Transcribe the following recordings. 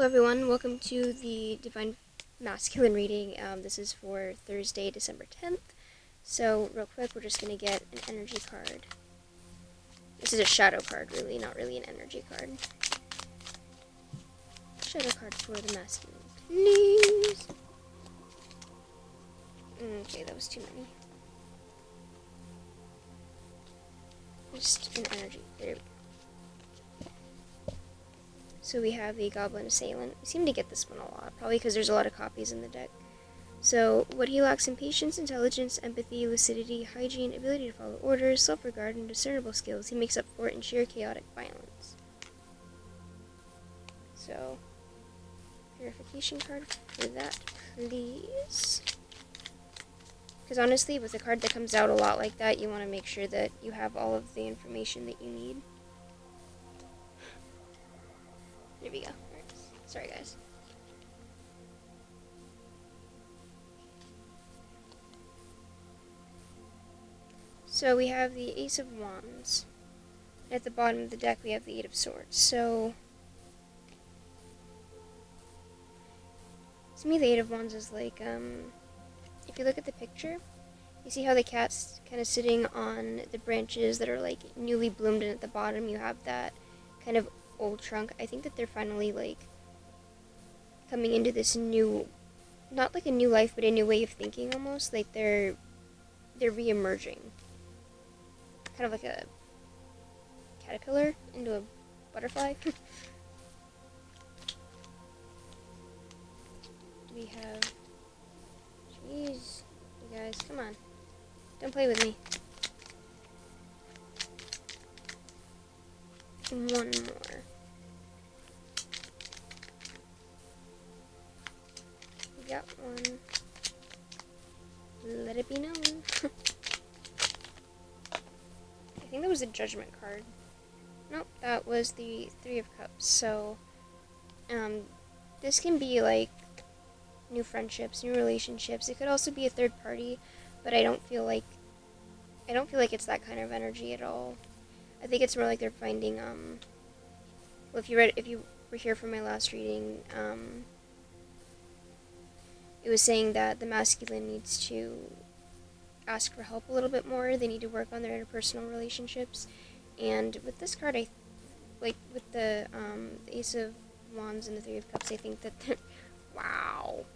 Hello everyone, welcome to the Divine Masculine reading. This is for Thursday, December 10th. So real quick, we're just going to get an energy card. This is a shadow card, really, not really an energy card. Shadow card for the masculine, please. Okay, that was too many. Just an energy, there we go. So we have the Goblin Assailant. We seem to get this one a lot, probably because there's a lot of copies in the deck. So, what he lacks in patience, intelligence, empathy, lucidity, hygiene, ability to follow orders, self-regard, and discernible skills, he makes up for it in sheer chaotic violence. So, purification card for that, please. Because honestly, with a card that comes out a lot like that, you want to make sure that you have all of the information that you need. There we go. Right. Sorry, guys. So we have the Ace of Wands. At the bottom of the deck, we have the Eight of Swords. So, to me, the Eight of Wands is like, if you look at the picture, you see how the cat's kind of sitting on the branches that are, like, newly bloomed, and at the bottom you have that kind of old trunk. I think that they're finally, like, coming into this new, not like a new life, but a new way of thinking, almost. Like, they're re-emerging. Kind of like a caterpillar into a butterfly. We have... Jeez. You guys, come on. Don't play with me. One more. We got one. Let it be known. I think that was a Judgment card. Nope, that was the Three of Cups. So, this can be like new friendships, new relationships. It could also be a third party, but I don't feel like it's that kind of energy at all. I think it's more like they're finding well, if you were here for my last reading, it was saying that the masculine needs to ask for help a little bit more. They need to work on their interpersonal relationships. And with this card, with the Ace of Wands and the Three of Cups, I think that they're, wow.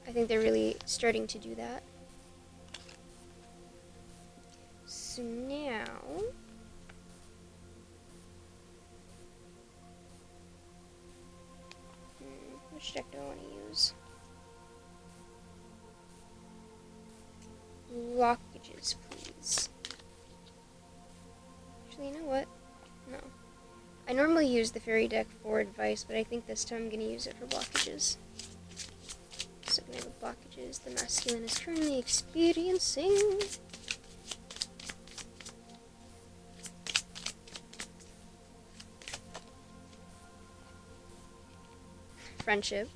I think they're really starting to do that. So now, which deck do I want to use? Blockages, please. Actually, you know what? No. I normally use the fairy deck for advice, but I think this time I'm going to use it for blockages. So we have the blockages the masculine is currently experiencing. Friendship.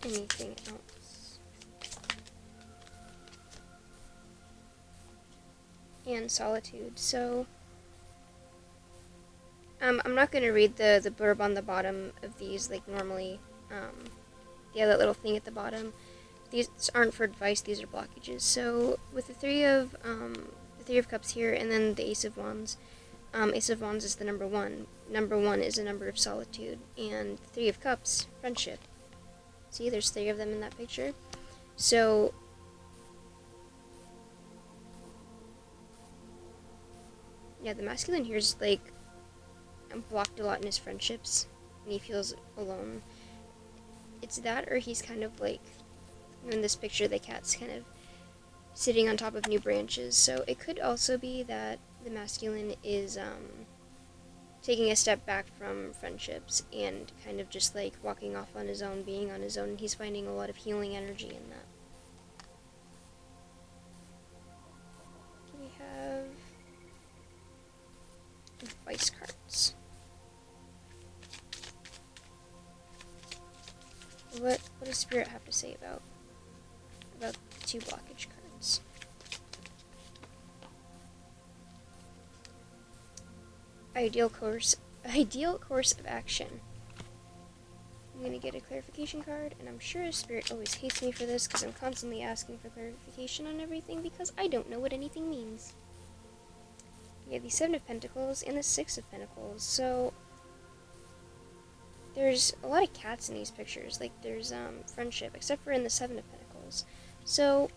Anything else? And solitude. So, I'm not going to read the blurb on the bottom of these like normally. Yeah, that little thing at the bottom. These aren't for advice, these are blockages. So, with the Three of Cups here, and then the Ace of Wands. Ace of Wands is the number one. Number one is a number of solitude. And Three of Cups, friendship. See, there's three of them in that picture. So, yeah, the masculine here is like blocked a lot in his friendships, and he feels alone. It's that, or he's kind of like, in this picture, the cat's kind of sitting on top of new branches. So it could also be that the masculine is taking a step back from friendships and kind of just like walking off on his own, being on his own, and he's finding a lot of healing energy in that. We have ice cards. What does Spirit have to say about the 2 blockage cards? Ideal course of action. I'm gonna get a clarification card, and I'm sure Spirit always hates me for this because I'm constantly asking for clarification on everything because I don't know what anything means. We have the 7 of Pentacles and the 6 of Pentacles, so there's a lot of cats in these pictures. Like, there's friendship, except for in the 7 of Pentacles. So,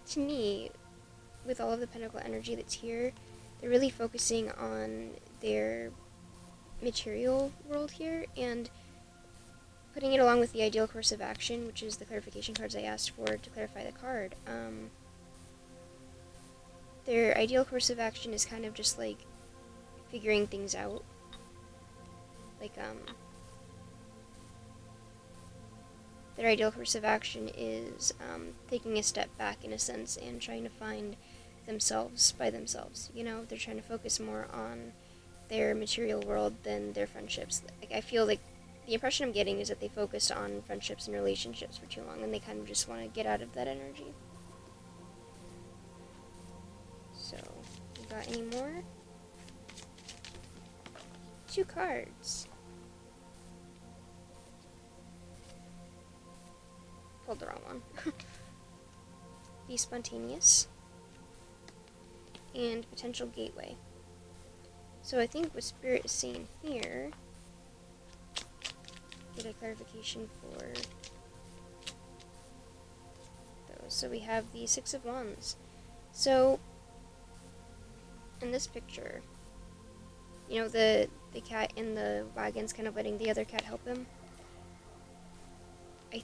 to me, with all of the Pentacle energy that's here, they're really focusing on their material world here, and putting it along with the ideal course of action, which is the clarification cards I asked for to clarify the card. Their ideal course of action is kind of just like figuring things out. Like, their ideal course of action is taking a step back in a sense and trying to find themselves by themselves. You know, they're trying to focus more on their material world than their friendships. Like, I feel like the impression I'm getting is that they focused on friendships and relationships for too long, and they kind of just want to get out of that energy. So, we got any more? 2 cards. Pulled the wrong one. Be spontaneous. And potential gateway. So I think what Spirit is saying here, get a clarification for those. So we have the 6 of Wands. So in this picture, you know, the cat in the wagon's kind of letting the other cat help him. I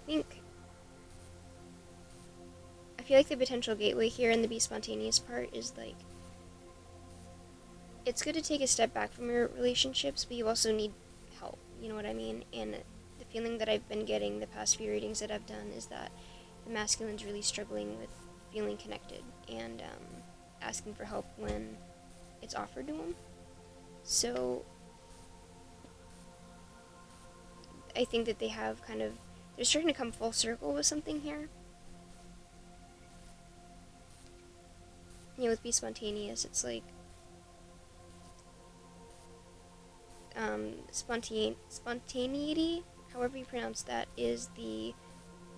feel like the potential gateway here in the be spontaneous part is like, it's good to take a step back from your relationships, but you also need help, you know what I mean? And the feeling that I've been getting the past few readings that I've done is that the masculine's really struggling with feeling connected and asking for help when it's offered to him. So I think that they have kind of, they're starting to come full circle with something here. You know, with be spontaneous, it's like spontaneity, however you pronounce that, is the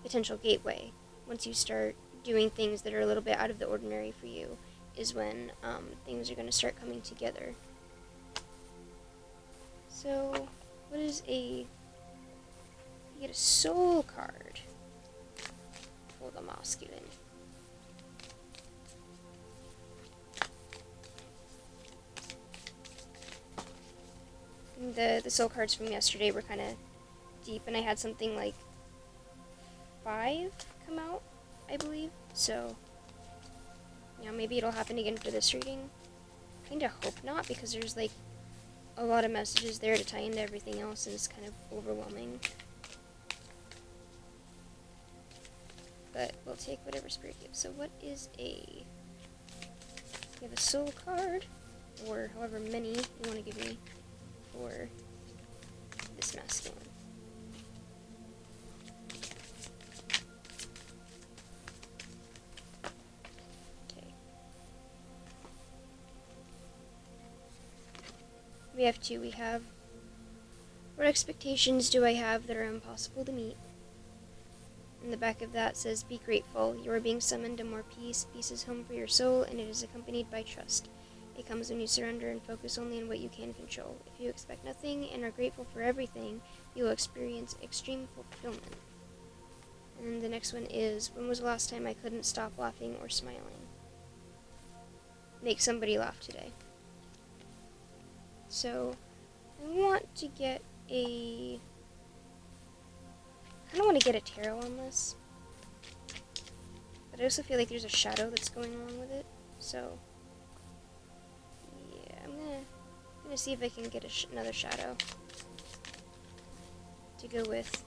potential gateway. Once you start doing things that are a little bit out of the ordinary for you, is when things are going to start coming together. So, what is you get a soul card for the masculine. The soul cards from yesterday were kind of deep, and I had something like 5 come out, I believe. So, you know, maybe it'll happen again for this reading. Kinda hope not, because there's like a lot of messages there to tie into everything else, and it's kind of overwhelming. But we'll take whatever Spirit gives. So what is you have a soul card, or however many you want to give me for this masculine. Okay. We have 2. We have, what expectations do I have that are impossible to meet? And the back of that says, be grateful. You are being summoned to more peace. Peace is home for your soul, and it is accompanied by trust. It comes when you surrender and focus only on what you can control. If you expect nothing and are grateful for everything, you will experience extreme fulfillment. And then the next one is, when was the last time I couldn't stop laughing or smiling? Make somebody laugh today. So, I want to get I kind of want to get a tarot on this. But I also feel like there's a shadow that's going along with it. So, I'm gonna see if I can get another shadow to go with.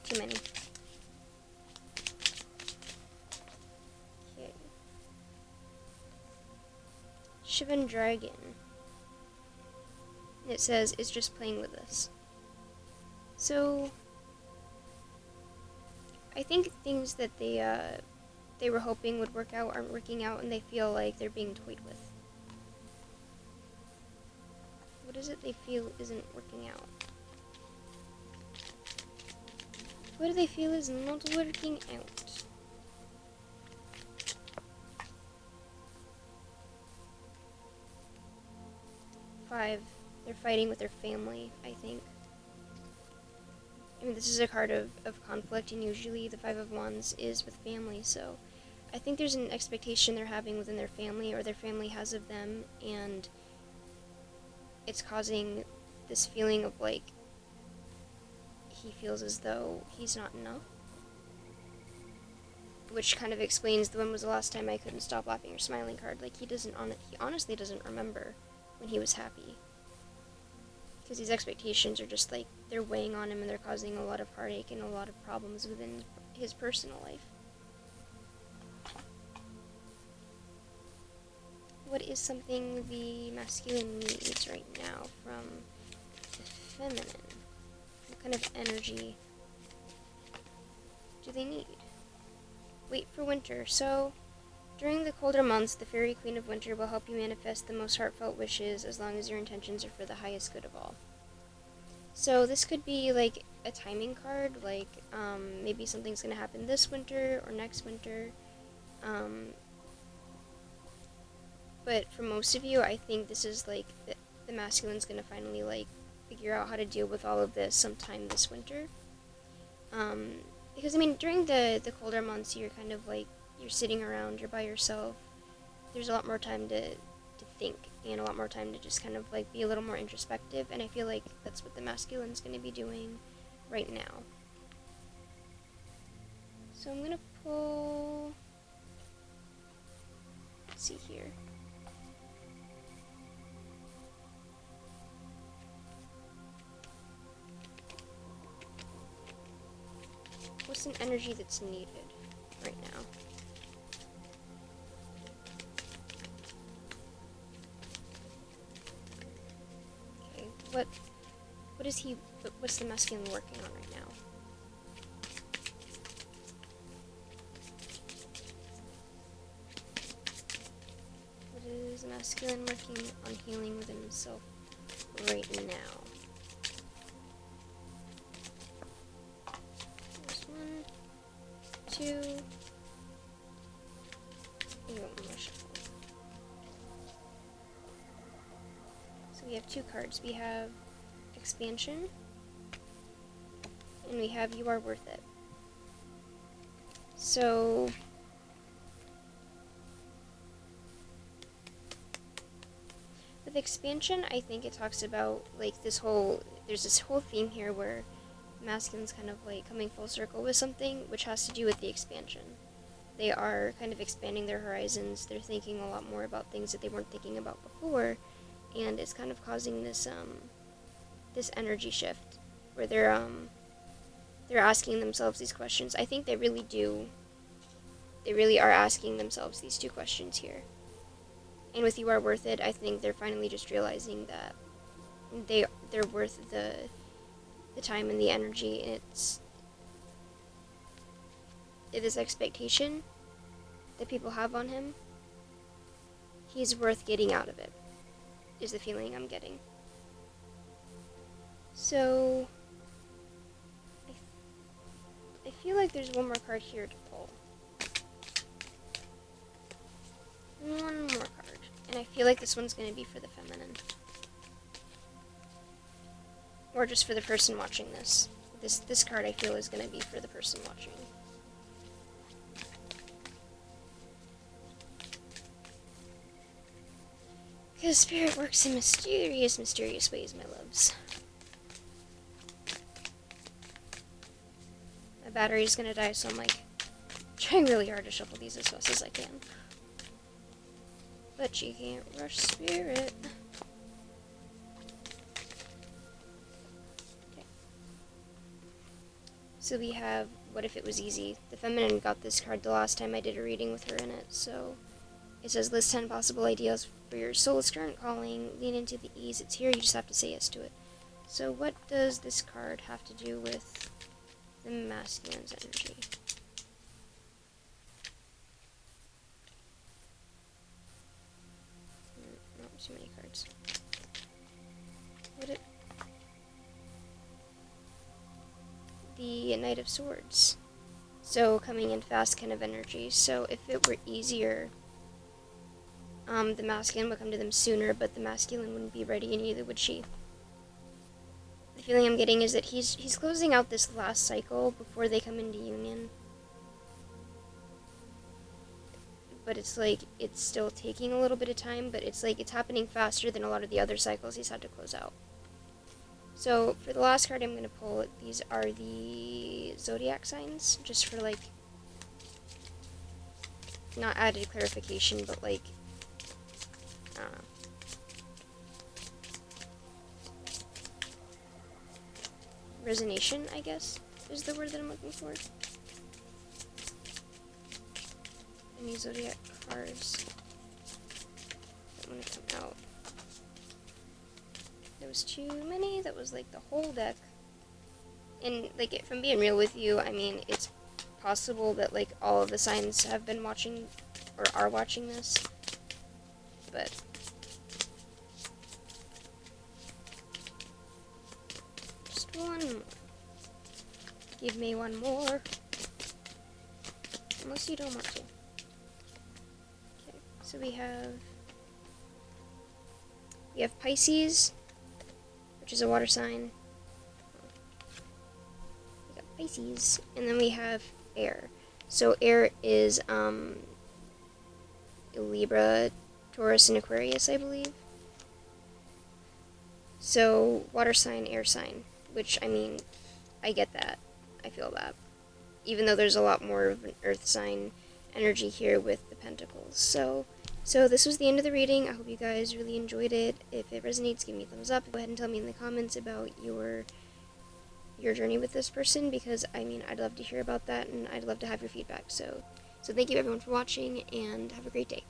too many. Okay. Shivan Dragon. It says, it's just playing with us. So, I think things that they were hoping would work out aren't working out, and they feel like they're being toyed with. What is it they feel isn't working out? What do they feel is not working out? Five. They're fighting with their family, I think. I mean, this is a card of conflict, and usually the Five of Wands is with family, so I think there's an expectation they're having within their family, or their family has of them, and it's causing this feeling of, like, he feels as though he's not enough. Which kind of explains the when was the last time I couldn't stop laughing or smiling card. Like, he honestly doesn't remember when he was happy. Because these expectations are just, like, they're weighing on him, and they're causing a lot of heartache and a lot of problems within his personal life. What is something the masculine needs right now from the feminine? What kind of energy do they need? Wait for winter. So, during the colder months, the Fairy Queen of Winter will help you manifest the most heartfelt wishes as long as your intentions are for the highest good of all. So this could be like a timing card, like maybe something's going to happen this winter or next winter. But for most of you, I think this is like the masculine's going to finally like figure out how to deal with all of this sometime this winter. Because I mean, during the colder months, you're kind of like, you're sitting around, you're by yourself. There's a lot more time to think, and a lot more time to just kind of like be a little more introspective, and I feel like that's what the masculine's going to be doing right now. So I'm going to pull, let's see here. What's an energy that's needed right now? Okay, what's the masculine working on right now? What is the masculine working on healing within himself right now? There's 1, 2, and one more shuffle. So we have 2 cards. We have Expansion, and we have You Are Worth It. So with Expansion, I think it talks about like there's this whole theme here where masculine's kind of like coming full circle with something which has to do with the expansion. They are kind of expanding their horizons. They're thinking a lot more about things that they weren't thinking about before, and it's kind of causing this this energy shift where they're asking themselves these questions. I think they really are asking themselves these 2 questions here. And with You Are Worth It, I think they're finally just realizing that they're worth the time and the energy, and it is expectation that people have on him. He's worth getting out of it, is the feeling I'm getting. So I feel like there's one more card here to pull. One more card. And I feel like this one's going to be for the feminine. Or just for the person watching this. This card I feel is going to be for the person watching. Because Spirit works in mysterious, mysterious ways, my loves. My battery's going to die, so I'm like trying really hard to shuffle these as fast as I can. But you can't rush Spirit. So we have What If It Was Easy. The Feminine got this card the last time I did a reading with her in it, so it says list 10 possible ideas for your soul's current calling. Lean into the ease. It's here. You just have to say yes to it. So what does this card have to do with the masculine's energy? Not too many cards. What it? The Knight of Swords. So coming in fast kind of energy. So if it were easier, the masculine would come to them sooner, but the masculine wouldn't be ready, and neither would she. The feeling I'm getting is that he's closing out this last cycle before they come into union. But it's like, it's still taking a little bit of time, but it's like it's happening faster than a lot of the other cycles he's had to close out. So for the last card I'm going to pull, these are the zodiac signs, just for like, not added clarification, but like, I don't know. Resonation, I guess, is the word that I'm looking for. Any zodiac cards that want to come out. There was too many. That was like the whole deck. And like, if I'm being real with you, I mean, it's possible that like all of the signs have been watching or are watching this, but just one more. Give me one more. Unless you don't want to. Okay, so we have Pisces, which is a water sign. We got Pisces, and then we have air. So air is Libra, Taurus, and Aquarius, I believe. So water sign, air sign, which, I mean, I get that. I feel that. Even though there's a lot more of an earth sign energy here with the pentacles. So this was the end of the reading. I hope you guys really enjoyed it. If it resonates, give me a thumbs up. Go ahead and tell me in the comments about your journey with this person, because, I mean, I'd love to hear about that, and I'd love to have your feedback. So thank you everyone for watching, and have a great day.